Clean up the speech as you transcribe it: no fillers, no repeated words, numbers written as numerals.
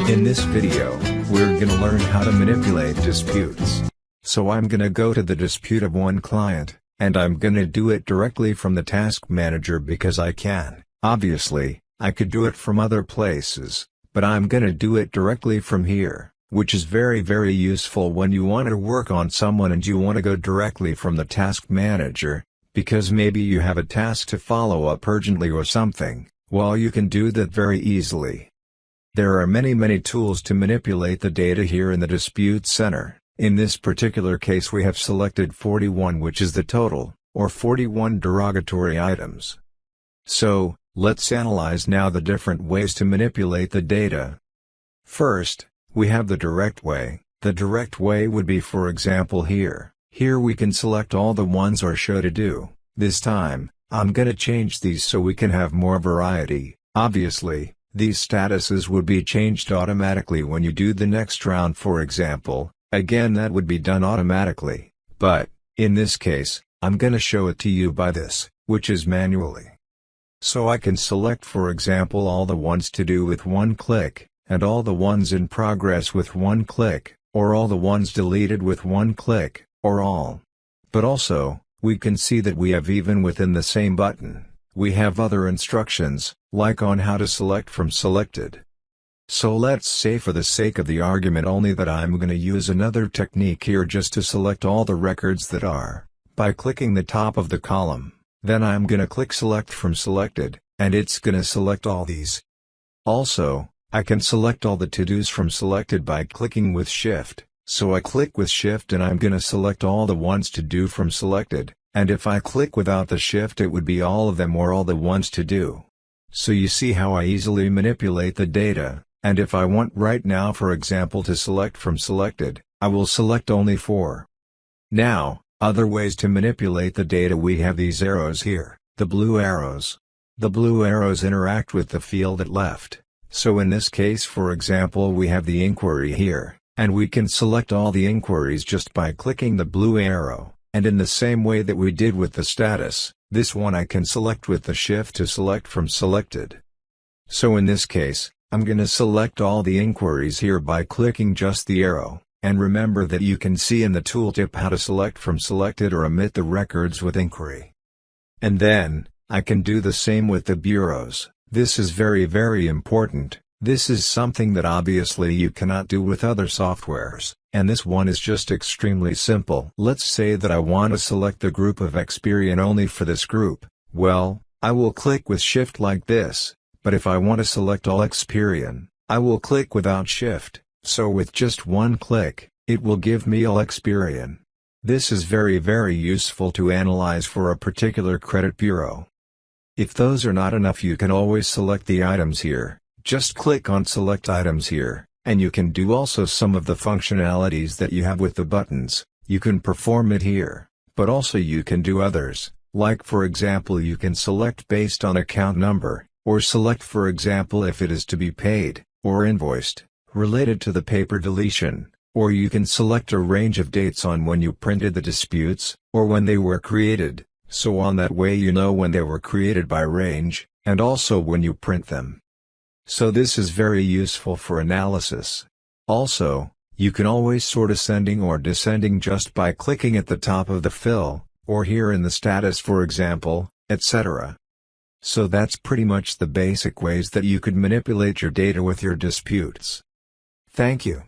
In this video, we're gonna learn how to manipulate disputes. So I'm gonna go to the dispute of one client, and I'm gonna do it directly from the task manager because I can. Obviously, I could do it from other places, but I'm gonna do it directly from here, which is very useful when you want to work on someone and you want to go directly from the task manager, because maybe you have a task to follow up urgently or something. Well, you can do that very easily. There are many tools to manipulate the data here in the dispute center. In this particular case we have selected 41, which is the total, or 41 derogatory items. So, let's analyze now the different ways to manipulate the data. First, we have the direct way. The direct way would be, for example, here. Here we can select all the ones or show to do. This time, I'm gonna change these so we can have more variety. Obviously, these statuses would be changed automatically when you do the next round, for example. Again, that would be done automatically, but, in this case, I'm gonna show it to you by this, which is manually. So I can select, for example, all the ones to do with one click, and all the ones in progress with one click, or all the ones deleted with one click, or all. But also, we can see that we have, even within the same button, we have other instructions, like on how to select from selected. So let's say, for the sake of the argument only, that I'm gonna use another technique here just to select all the records that are, by clicking the top of the column. Then I'm gonna click select from selected, and it's gonna select all these. Also, I can select all the to-dos from selected by clicking with shift. So I click with shift and I'm gonna select all the ones to do from selected, and if I click without the shift it would be all of them or all the ones to do. So you see how I easily manipulate the data, and if I want right now, for example, to select from selected, I will select only 4. Now, other ways to manipulate the data: we have these arrows here, the blue arrows. The blue arrows interact with the field at left. So in this case, for example, we have the inquiry here. And we can select all the inquiries just by clicking the blue arrow, and in the same way that we did with the status, this one I can select with the shift to select from selected. So in this case, I'm gonna select all the inquiries here by clicking just the arrow, and remember that you can see in the tooltip how to select from selected or omit the records with inquiry. And then, I can do the same with the bureaus. This is very important. This is something that obviously you cannot do with other softwares, and this one is just extremely simple. Let's say that I want to select the group of Experian only for this group. Well, I will click with shift like this, but if I want to select all Experian, I will click without shift, so with just one click, it will give me all Experian. This is very useful to analyze for a particular credit bureau. If those are not enough, you can always select the items here. Just click on select items here, and you can do also some of the functionalities that you have with the buttons. You can perform it here, but also you can do others, like for example you can select based on account number, or select for example if it is to be paid, or invoiced, related to the paper deletion, or you can select a range of dates on when you printed the disputes, or when they were created, so on that way you know when they were created by range, and also when you print them. So this is very useful for analysis. Also, you can always sort ascending or descending just by clicking at the top of the fill, or here in the status for example, etc. So that's pretty much the basic ways that you could manipulate your data with your disputes. Thank you.